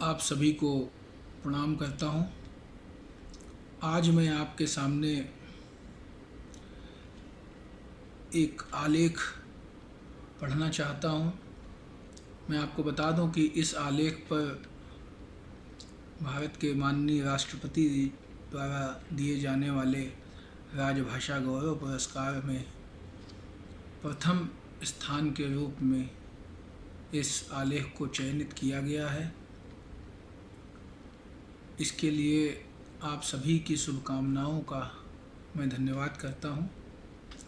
आप सभी को प्रणाम करता हूँ। आज मैं आपके सामने एक आलेख पढ़ना चाहता हूँ। मैं आपको बता दूँ कि इस आलेख पर भारत के माननीय राष्ट्रपति द्वारा दिए जाने वाले राजभाषा गौरव पुरस्कार में प्रथम स्थान के रूप में इस आलेख को चयनित किया गया है। इसके लिए आप सभी की शुभकामनाओं का मैं धन्यवाद करता हूँ।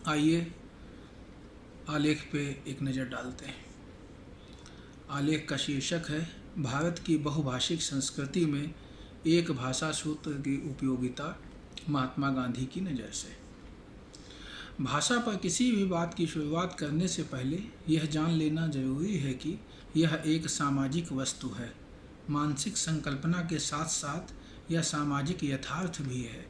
आइए आलेख पे एक नज़र डालते हैं। आलेख का शीर्षक है भारत की बहुभाषिक संस्कृति में एक भाषा सूत्र की उपयोगिता महात्मा गांधी की नज़र से। भाषा पर किसी भी बात की शुरुआत करने से पहले यह जान लेना जरूरी है कि यह एक सामाजिक वस्तु है, मानसिक संकल्पना के साथ साथ यह सामाजिक यथार्थ भी है।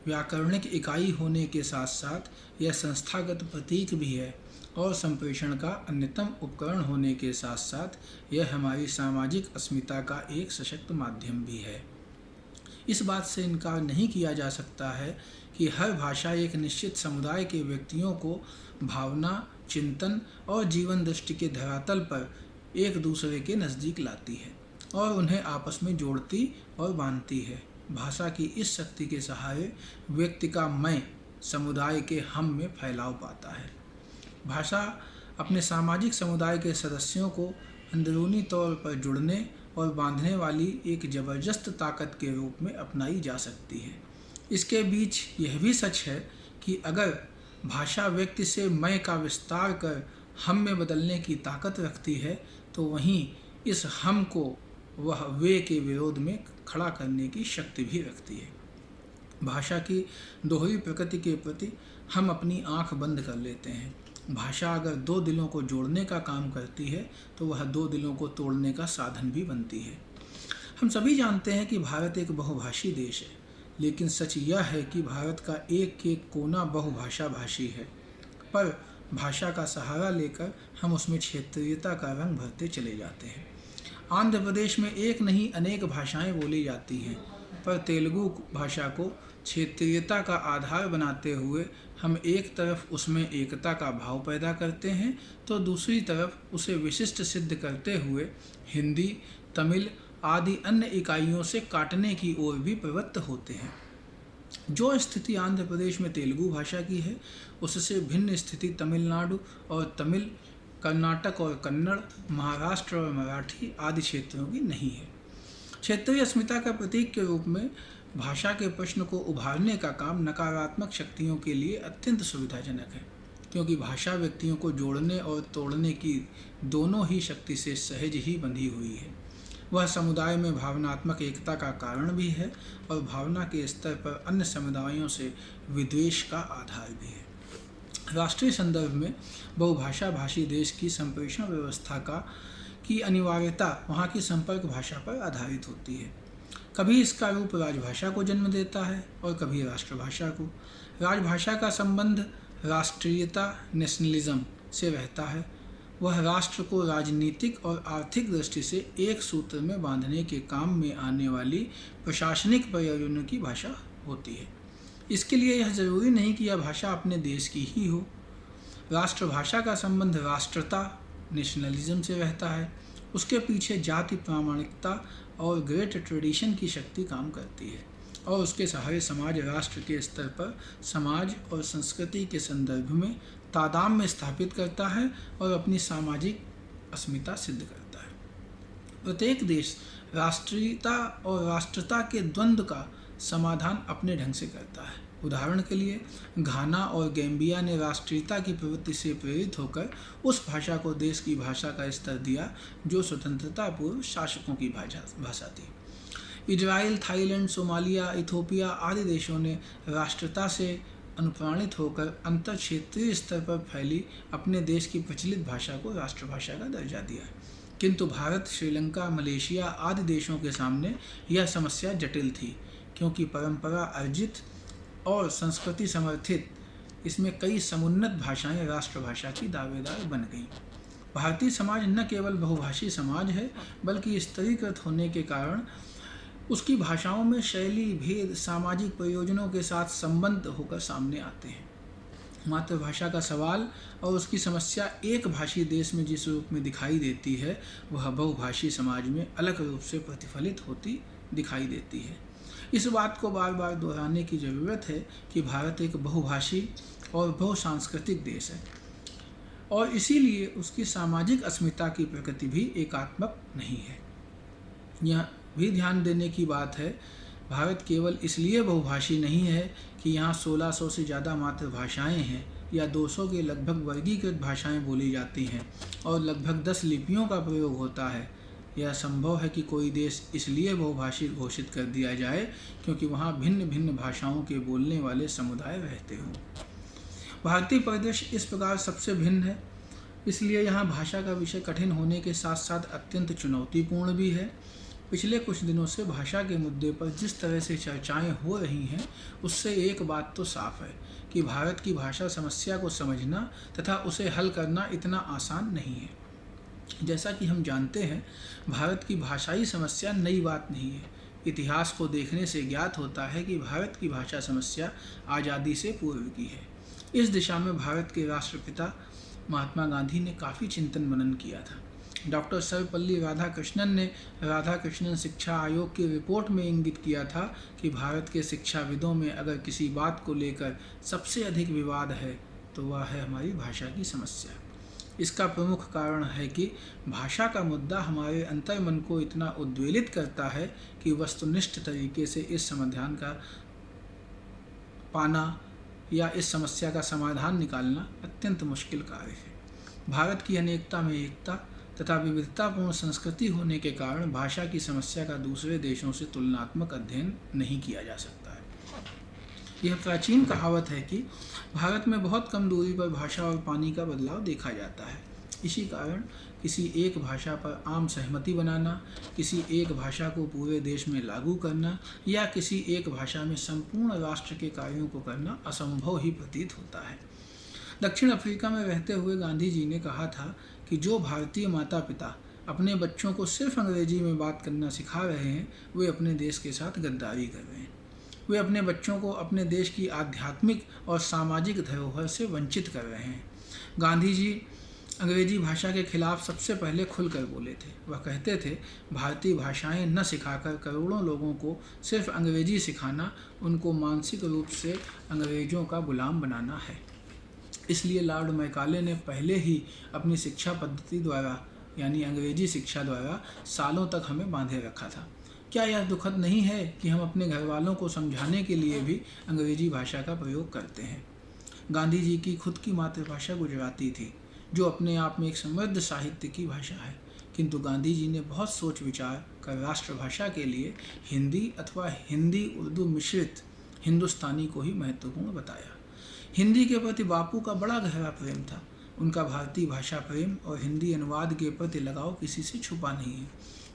व्याकरणिक इकाई होने के साथ साथ यह संस्थागत प्रतीक भी है और संप्रेषण का अन्यतम उपकरण होने के साथ साथ यह हमारी सामाजिक अस्मिता का एक सशक्त माध्यम भी है। इस बात से इनकार नहीं किया जा सकता है कि हर भाषा एक निश्चित समुदाय के व्यक्तियों को भावना, चिंतन और जीवन दृष्टि के धरातल पर एक दूसरे के नज़दीक लाती है और उन्हें आपस में जोड़ती और बांधती है। भाषा की इस शक्ति के सहारे व्यक्ति का मैं समुदाय के हम में फैलाव पाता है। भाषा अपने सामाजिक समुदाय के सदस्यों को अंदरूनी तौर पर जुड़ने और बांधने वाली एक ज़बरदस्त ताकत के रूप में अपनाई जा सकती है। इसके बीच यह भी सच है कि अगर भाषा व्यक्ति से मैं का विस्तार कर हम में बदलने की ताकत रखती है, तो वहीं इस हम को वह वे के विरोध में खड़ा करने की शक्ति भी रखती है। भाषा की दोहरी प्रकृति के प्रति हम अपनी आंख बंद कर लेते हैं। भाषा अगर दो दिलों को जोड़ने का काम करती है तो वह दो दिलों को तोड़ने का साधन भी बनती है। हम सभी जानते हैं कि भारत एक बहुभाषी देश है, लेकिन सच यह है कि भारत का एक एक कोना बहुभाषा भाषी है। पर भाषा का सहारा लेकर हम उसमें क्षेत्रीयता का रंग भरते चले जाते हैं। आंध्र प्रदेश में एक नहीं अनेक भाषाएं बोली जाती हैं, पर तेलुगु भाषा को क्षेत्रीयता का आधार बनाते हुए हम एक तरफ उसमें एकता का भाव पैदा करते हैं तो दूसरी तरफ उसे विशिष्ट सिद्ध करते हुए हिंदी, तमिल आदि अन्य इकाइयों से काटने की ओर भी प्रवृत्त होते हैं। जो स्थिति आंध्र प्रदेश में तेलुगु भाषा की है, उससे भिन्न स्थिति तमिलनाडु और तमिल, कर्नाटक और कन्नड़, महाराष्ट्र और मराठी आदि क्षेत्रों की नहीं है। क्षेत्रीय अस्मिता का प्रतीक के रूप में भाषा के प्रश्न को उभारने का काम नकारात्मक शक्तियों के लिए अत्यंत सुविधाजनक है, क्योंकि भाषा व्यक्तियों को जोड़ने और तोड़ने की दोनों ही शक्ति से सहज ही बंधी हुई है। वह समुदाय में भावनात्मक एकता का कारण भी है और भावना के स्तर पर अन्य समुदायों से विद्वेष का आधार भी है। राष्ट्रीय संदर्भ में बहुभाषा भाषी देश की संप्रेषण व्यवस्था की अनिवार्यता वहाँ की संपर्क भाषा पर आधारित होती है। कभी इसका रूप राजभाषा को जन्म देता है और कभी राष्ट्रभाषा को। राजभाषा का संबंध राष्ट्रीयता, नेशनलिज्म से रहता है। वह राष्ट्र को राजनीतिक और आर्थिक दृष्टि से एक सूत्र में बांधने के काम में आने वाली प्रशासनिक प्रयोजनों की भाषा होती है। इसके लिए यह जरूरी नहीं कि यह भाषा अपने देश की ही हो। राष्ट्रभाषा का संबंध राष्ट्रता, नेशनलिज्म से रहता है। उसके पीछे जाति प्रामाणिकता और ग्रेट ट्रेडिशन की शक्ति काम करती है और उसके सहारे समाज राष्ट्र के स्तर पर समाज और संस्कृति के संदर्भ में तादाम में स्थापित करता है और अपनी सामाजिक अस्मिता सिद्ध करता है। प्रत्येक देश राष्ट्रीयता और राष्ट्रता के द्वंद्व का समाधान अपने ढंग से करता है। उदाहरण के लिए घाना और गैम्बिया ने राष्ट्रीयता की प्रवृत्ति से प्रेरित होकर उस भाषा को देश की भाषा का स्तर दिया जो स्वतंत्रता पूर्व शासकों की भाषा थी। इजराइल, थाईलैंड, सोमालिया, इथोपिया आदि देशों ने राष्ट्रता से अनुप्राणित होकर अंतर क्षेत्रीय स्तर पर फैली अपने देश की प्रचलित भाषा को राष्ट्रभाषा का दर्जा दिया। किंतु भारत, श्रीलंका, मलेशिया आदि देशों के सामने यह समस्या जटिल थी, क्योंकि परंपरा अर्जित और संस्कृति समर्थित इसमें कई समुन्नत भाषाएं राष्ट्रभाषा की दावेदार बन गईं। भारतीय समाज न केवल बहुभाषी समाज है, बल्कि स्तरीकृत होने के कारण उसकी भाषाओं में शैली भेद सामाजिक प्रयोजनों के साथ संबंध होकर सामने आते हैं। मातृभाषा का सवाल और उसकी समस्या एक भाषी देश में जिस रूप में दिखाई देती है, वह बहुभाषी समाज में अलग रूप से प्रतिफलित होती दिखाई देती है। इस बात को बार बार दोहराने की ज़रूरत है कि भारत एक बहुभाषी और बहुसांस्कृतिक देश है, और इसीलिए उसकी सामाजिक अस्मिता की प्रकृति भी एकात्मक नहीं है। यह भी ध्यान देने की बात है, भारत केवल इसलिए बहुभाषी नहीं है कि यहाँ 1600 से ज़्यादा मातृभाषाएँ हैं या 200 के लगभग वर्गीकृत भाषाएँ बोली जाती हैं और लगभग 10 लिपियों का प्रयोग होता है। यह संभव है कि कोई देश इसलिए बहुभाषी घोषित कर दिया जाए क्योंकि वहाँ भिन्न भिन्न भाषाओं के बोलने वाले समुदाय रहते हों। भारतीय परिदृश्य इस प्रकार सबसे भिन्न है, इसलिए यहाँ भाषा का विषय कठिन होने के साथ साथ अत्यंत चुनौतीपूर्ण भी है। पिछले कुछ दिनों से भाषा के मुद्दे पर जिस तरह से चर्चाएं हो रही हैं, उससे एक बात तो साफ है कि भारत की भाषा समस्या को समझना तथा उसे हल करना इतना आसान नहीं है। जैसा कि हम जानते हैं, भारत की भाषाई समस्या नई बात नहीं है। इतिहास को देखने से ज्ञात होता है कि भारत की भाषा समस्या आज़ादी से पूर्व की है। इस दिशा में भारत के राष्ट्रपिता महात्मा गांधी ने काफ़ी चिंतन मनन किया था। डॉक्टर सर्वपल्ली राधाकृष्णन ने राधाकृष्णन शिक्षा आयोग की रिपोर्ट में इंगित किया था कि भारत के शिक्षाविदों में अगर किसी बात को लेकर सबसे अधिक विवाद है तो वह है हमारी भाषा की समस्या। इसका प्रमुख कारण है कि भाषा का मुद्दा हमारे अंतर्मन को इतना उद्वेलित करता है कि वस्तुनिष्ठ तरीके से इस समाधान का पाना या इस समस्या का समाधान निकालना अत्यंत मुश्किल कार्य है। भारत की अनेकता में एकता तथा विविधतापूर्ण संस्कृति होने के कारण भाषा की समस्या का दूसरे देशों से तुलनात्मक अध्ययन नहीं किया जा सकता है। यह प्राचीन कहावत है कि भारत में बहुत कम दूरी पर भाषा और पानी का बदलाव देखा जाता है। इसी कारण किसी एक भाषा पर आम सहमति बनाना, किसी एक भाषा को पूरे देश में लागू करना या किसी एक भाषा में संपूर्ण राष्ट्र के कार्यों को करना असंभव ही प्रतीत होता है। दक्षिण अफ्रीका में रहते हुए गांधी जी ने कहा था कि जो भारतीय माता पिता अपने बच्चों को सिर्फ अंग्रेजी में बात करना सिखा रहे हैं, वे अपने देश के साथ गद्दारी कर रहे हैं। वे अपने बच्चों को अपने देश की आध्यात्मिक और सामाजिक धरोहर से वंचित कर रहे हैं। गांधी जी अंग्रेजी भाषा के खिलाफ सबसे पहले खुलकर बोले थे। वह कहते थे, भारतीय भाषाएं न सिखाकर करोड़ों लोगों को सिर्फ अंग्रेजी सिखाना उनको मानसिक रूप से अंग्रेजों का गुलाम बनाना है। इसलिए लॉर्ड मैकाले ने पहले ही अपनी शिक्षा पद्धति द्वारा यानी अंग्रेजी शिक्षा द्वारा सालों तक हमें बांधे रखा था। क्या यह दुखद नहीं है कि हम अपने घर वालों को समझाने के लिए भी अंग्रेजी भाषा का प्रयोग करते हैं? गांधी जी की खुद की मातृभाषा गुजराती थी, जो अपने आप में एक समृद्ध साहित्य की भाषा है, किंतु गांधी जी ने बहुत सोच विचार कर राष्ट्रभाषा के लिए हिंदी अथवा हिंदी उर्दू मिश्रित हिंदुस्तानी को ही महत्वपूर्ण बताया। हिंदी के प्रति बापू का बड़ा गहरा प्रेम था। उनका भारतीय भाषा प्रेम और हिंदी अनुवाद के प्रति लगाव किसी से छुपा नहीं है।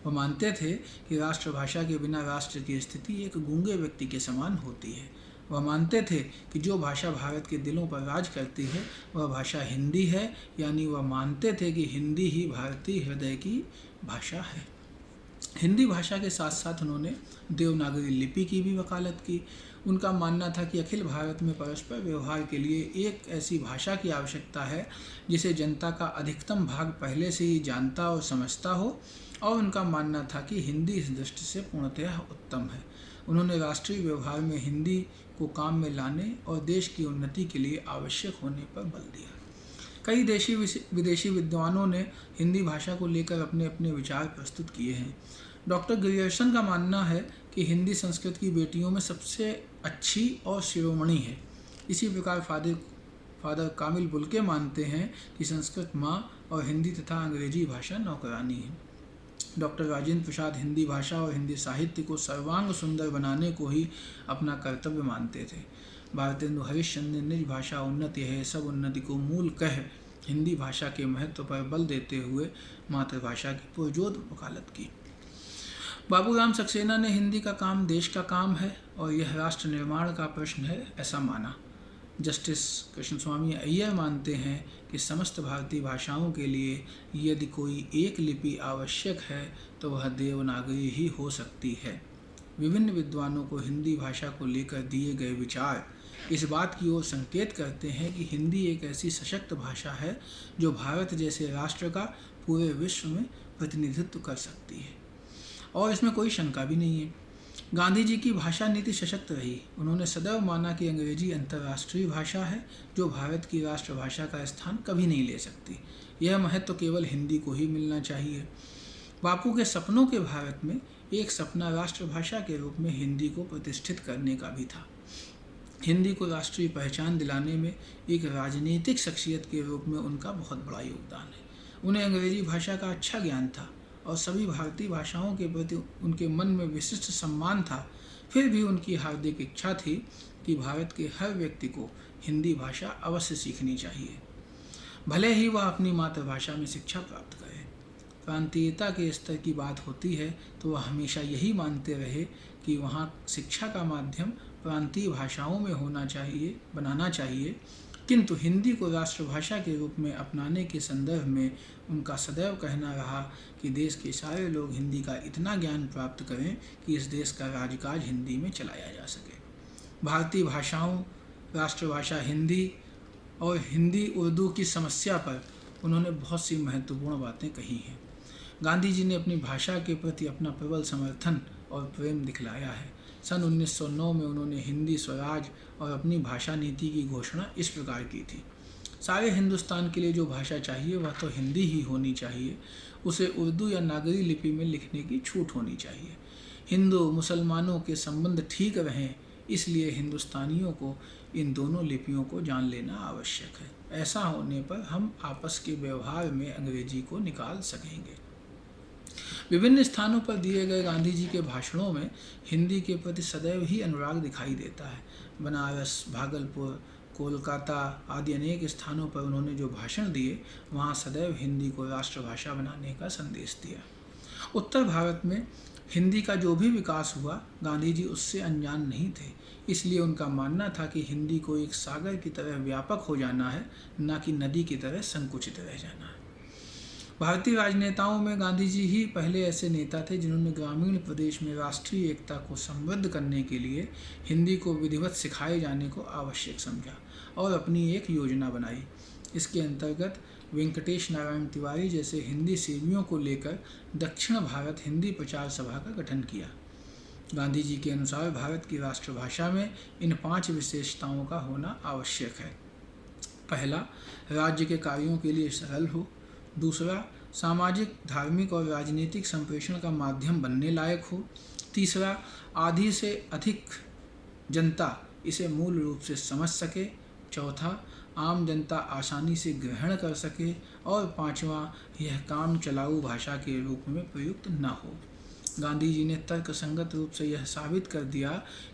वह मानते थे कि राष्ट्रभाषा के बिना राष्ट्र की स्थिति एक गूंगे व्यक्ति के समान होती है। वह मानते थे कि जो भाषा भारत के दिलों पर राज करती है वह भाषा हिंदी है, यानी वह मानते थे कि हिंदी ही भारतीय हृदय की भाषा है। हिंदी भाषा के साथ साथ उन्होंने देवनागरी लिपि की भी वकालत की। उनका मानना था कि अखिल भारत में परस्पर व्यवहार के लिए एक ऐसी भाषा की आवश्यकता है जिसे जनता का अधिकतम भाग पहले से ही जानता और समझता हो, और उनका मानना था कि हिंदी इस दृष्टि से पूर्णतः उत्तम है। उन्होंने राष्ट्रीय व्यवहार में हिंदी को काम में लाने और देश की उन्नति के लिए आवश्यक होने पर बल दिया। कई देशी विदेशी विद्वानों ने हिंदी भाषा को लेकर अपने अपने विचार प्रस्तुत किए हैं। डॉक्टर ग्रियर्सन का मानना है कि हिंदी संस्कृत की बेटियों में सबसे अच्छी और शिरोमणि है। इसी प्रकार फादर कामिल बुल्के मानते हैं कि संस्कृत माँ और हिंदी तथा अंग्रेजी भाषा नौकरानी है। डॉक्टर राजेंद्र प्रसाद हिंदी भाषा और हिंदी साहित्य को सर्वांग सुंदर बनाने को ही अपना कर्तव्य मानते थे। भारतेंदु हरिश्चंद्र ने निज भाषा उन्नति है, सब उन्नति को मूल कह हिंदी भाषा के महत्व पर बल देते हुए मातृभाषा की पुरजोर वकालत की। बाबूराम सक्सेना ने हिंदी का काम देश का काम है और यह राष्ट्र निर्माण का प्रश्न है, ऐसा माना। जस्टिस कृष्णस्वामी अय्यर मानते हैं कि समस्त भारतीय भाषाओं के लिए यदि कोई एक लिपि आवश्यक है तो वह देवनागरी ही हो सकती है। विभिन्न विद्वानों को हिंदी भाषा को लेकर दिए गए विचार इस बात की ओर संकेत करते हैं कि हिंदी एक ऐसी सशक्त भाषा है जो भारत जैसे राष्ट्र का पूरे विश्व में प्रतिनिधित्व कर सकती है, और इसमें कोई शंका भी नहीं है। गांधी जी की भाषा नीति सशक्त रही। उन्होंने सदैव माना कि अंग्रेजी अंतर्राष्ट्रीय भाषा है जो भारत की राष्ट्रभाषा का स्थान कभी नहीं ले सकती। यह महत्व केवल हिंदी को ही मिलना चाहिए। बापू के सपनों के भारत में एक सपना राष्ट्रभाषा के रूप में हिंदी को प्रतिष्ठित करने का भी था। हिंदी को राष्ट्रीय पहचान दिलाने में एक राजनीतिक शख्सियत के रूप में उनका बहुत बड़ा योगदान है। उन्हें अंग्रेजी भाषा का अच्छा ज्ञान था और सभी भारतीय भाषाओं के प्रति उनके मन में विशिष्ट सम्मान था। फिर भी उनकी हार्दिक इच्छा थी कि भारत के हर व्यक्ति को हिंदी भाषा अवश्य सीखनी चाहिए, भले ही वह अपनी मातृभाषा में शिक्षा प्राप्त करे। प्रांतीयता के स्तर की बात होती है तो वह हमेशा यही मानते रहे कि वहाँ शिक्षा का माध्यम प्रांतीय भाषाओं में बनाना चाहिए, किंतु हिंदी को राष्ट्रभाषा के रूप में अपनाने के संदर्भ में उनका सदैव कहना रहा कि देश के सारे लोग हिंदी का इतना ज्ञान प्राप्त करें कि इस देश का राजकाज हिंदी में चलाया जा सके। भारतीय भाषाओं, राष्ट्रभाषा हिंदी और हिंदी उर्दू की समस्या पर उन्होंने बहुत सी महत्वपूर्ण बातें कही हैं। गांधी जी ने अपनी भाषा के प्रति अपना प्रबल समर्थन और प्रेम दिखलाया है। सन 1909 में उन्होंने हिंदी स्वराज और अपनी भाषा नीति की घोषणा इस प्रकार की थी: सारे हिंदुस्तान के लिए जो भाषा चाहिए वह तो हिंदी ही होनी चाहिए। उसे उर्दू या नागरी लिपि में लिखने की छूट होनी चाहिए। हिंदू मुसलमानों के संबंध ठीक रहें, इसलिए हिंदुस्तानियों को इन दोनों लिपियों को जान लेना आवश्यक है। ऐसा होने पर हम आपस के व्यवहार में अंग्रेजी को निकाल सकेंगे। विभिन्न स्थानों पर दिए गए गांधी जी के भाषणों में हिंदी के प्रति सदैव ही अनुराग दिखाई देता है। बनारस, भागलपुर, कोलकाता आदि अनेक स्थानों पर उन्होंने जो भाषण दिए, वहाँ सदैव हिंदी को राष्ट्रभाषा बनाने का संदेश दिया। उत्तर भारत में हिंदी का जो भी विकास हुआ, गांधी जी उससे अनजान नहीं थे। इसलिए उनका मानना था कि हिंदी को एक सागर की तरह व्यापक हो जाना है, न कि नदी की तरह संकुचित रह जाना है। भारतीय राजनेताओं में गांधी जी ही पहले ऐसे नेता थे जिन्होंने ग्रामीण प्रदेश में राष्ट्रीय एकता को समृद्ध करने के लिए हिंदी को विधिवत सिखाए जाने को आवश्यक समझा और अपनी एक योजना बनाई। इसके अंतर्गत वेंकटेश नारायण तिवारी जैसे हिंदी सेवियों को लेकर दक्षिण भारत हिंदी प्रचार सभा का गठन किया। गांधी जी के अनुसार भारत की राष्ट्रभाषा में इन 5 विशेषताओं का होना आवश्यक है। पहला, राज्य के कार्यों के लिए सरल हो। दूसरा, सामाजिक, धार्मिक और राजनीतिक संप्रेषण का माध्यम बनने लायक हो। तीसरा, आधी से अधिक जनता इसे मूल रूप से समझ सके। चौथा, आम जनता आसानी से ग्रहण कर सके। और पांचवा, यह काम चलाऊ भाषा के रूप में प्रयुक्त न हो। गांधी जी ने तर्कसंगत रूप से यह साबित कर दिया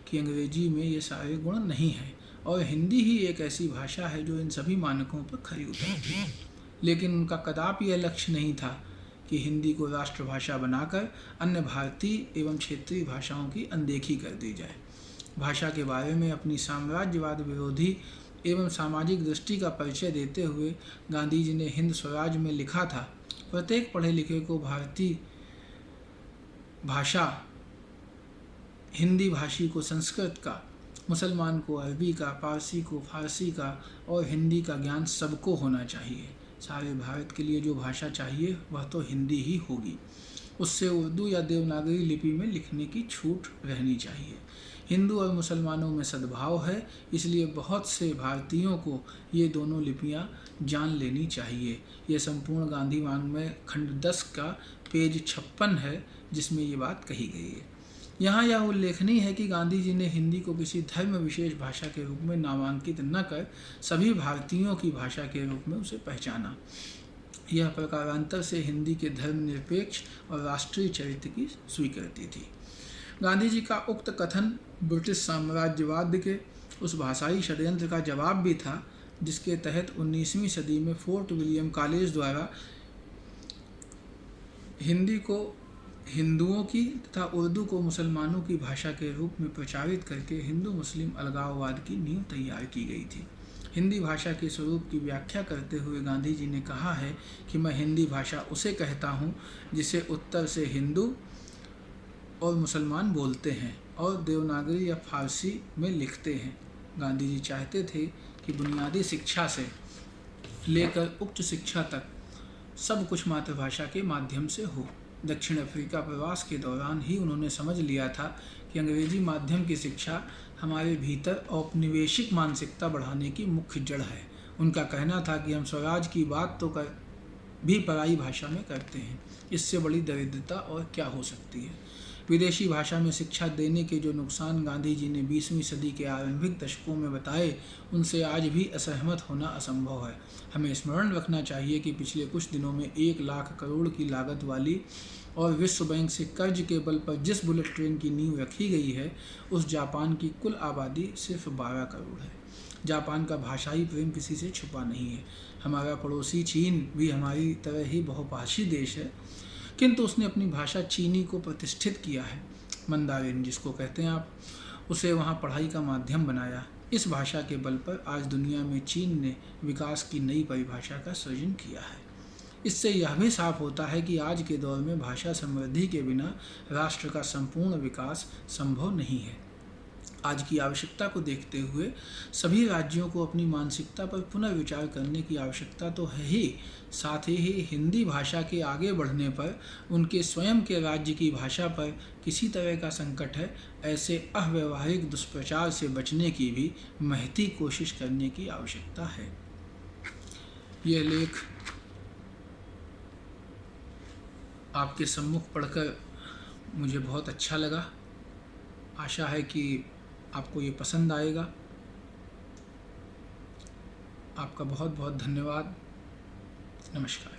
कि अंग्रेजी में ये सारे गुण नहीं हैं और हिंदी ही एक ऐसी भाषा है जो इन सभी मानकों पर खरी उतरती है। लेकिन उनका कदापि यह लक्ष्य नहीं था कि हिंदी को राष्ट्रभाषा बनाकर अन्य भारतीय एवं क्षेत्रीय भाषाओं की अनदेखी कर दी जाए। भाषा के बारे में अपनी साम्राज्यवाद विरोधी एवं सामाजिक दृष्टि का परिचय देते हुए गांधी जी ने हिंद स्वराज में लिखा था: प्रत्येक पढ़े लिखे को भारतीय भाषा, हिंदी भाषी को संस्कृत का, मुसलमान को अरबी का, पारसी को फारसी का और हिंदी का ज्ञान सबको होना चाहिए। सारे भारत के लिए जो भाषा चाहिए वह तो हिंदी ही होगी। उससे उर्दू या देवनागरी लिपि में लिखने की छूट रहनी चाहिए। हिंदू और मुसलमानों में सद्भाव है, इसलिए बहुत से भारतीयों को ये दोनों लिपियां जान लेनी चाहिए। यह संपूर्ण गांधी वाङ्मय खंड 10 का पेज 56 है, जिसमें ये बात कही गई है। यहाँ यह उल्लेखनीय है कि गांधी जी ने हिंदी को किसी धर्म विशेष भाषा के रूप में नामांकित न कर सभी भारतीयों की भाषा के रूप में उसे पहचाना। यह प्रकारांतर से हिंदी के धर्मनिरपेक्ष और राष्ट्रीय चरित्र की स्वीकृति थी। गांधी जी का उक्त कथन ब्रिटिश साम्राज्यवाद के उस भाषाई षड्यंत्र का जवाब भी था जिसके तहत 19वीं सदी में फोर्ट विलियम कॉलेज द्वारा हिंदी को हिंदुओं की तथा उर्दू को मुसलमानों की भाषा के रूप में प्रचारित करके हिंदू मुस्लिम अलगाववाद की नींव तैयार की गई थी। हिंदी भाषा के स्वरूप की व्याख्या करते हुए गांधी जी ने कहा है कि मैं हिंदी भाषा उसे कहता हूँ जिसे उत्तर से हिंदू और मुसलमान बोलते हैं और देवनागरी या फारसी में लिखते हैं। गांधी जी चाहते थे कि बुनियादी शिक्षा से लेकर उच्च शिक्षा तक सब कुछ मातृभाषा के माध्यम से हो। दक्षिण अफ्रीका प्रवास के दौरान ही उन्होंने समझ लिया था कि अंग्रेजी माध्यम की शिक्षा हमारे भीतर औपनिवेशिक मानसिकता बढ़ाने की मुख्य जड़ है। उनका कहना था कि हम स्वराज की बात तो कर भी पराई भाषा में करते हैं, इससे बड़ी दरिद्रता और क्या हो सकती है। विदेशी भाषा में शिक्षा देने के जो नुकसान गांधी जी ने 20वीं सदी के आरंभिक दशकों में बताए, उनसे आज भी असहमत होना असंभव है। हमें स्मरण रखना चाहिए कि पिछले कुछ दिनों में 1 लाख करोड़ की लागत वाली और विश्व बैंक से कर्ज के बल पर जिस बुलेट ट्रेन की नींव रखी गई है, उस जापान की कुल आबादी सिर्फ 12 करोड़ है। जापान का भाषाई प्रेम किसी से छुपा नहीं है। हमारा पड़ोसी चीन भी हमारी तरह ही बहुभाषी देश है, किंतु उसने अपनी भाषा चीनी को प्रतिष्ठित किया है। मंदारिन जिसको कहते हैं आप, उसे वहाँ पढ़ाई का माध्यम बनाया। इस भाषा के बल पर आज दुनिया में चीन ने विकास की नई परिभाषा का सृजन किया है। इससे यह भी साफ होता है कि आज के दौर में भाषा समृद्धि के बिना राष्ट्र का संपूर्ण विकास संभव नहीं है। आज की आवश्यकता को देखते हुए सभी राज्यों को अपनी मानसिकता पर पुनर्विचार करने की आवश्यकता तो है ही, साथ ही हिंदी भाषा के आगे बढ़ने पर उनके स्वयं के राज्य की भाषा पर किसी तरह का संकट है, ऐसे अव्यवहारिक दुष्प्रचार से बचने की भी महती कोशिश करने की आवश्यकता है। यह लेख आपके सम्मुख पढ़कर मुझे बहुत अच्छा लगा। आशा है कि आपको ये पसंद आएगा। आपका बहुत बहुत धन्यवाद। नमस्कार।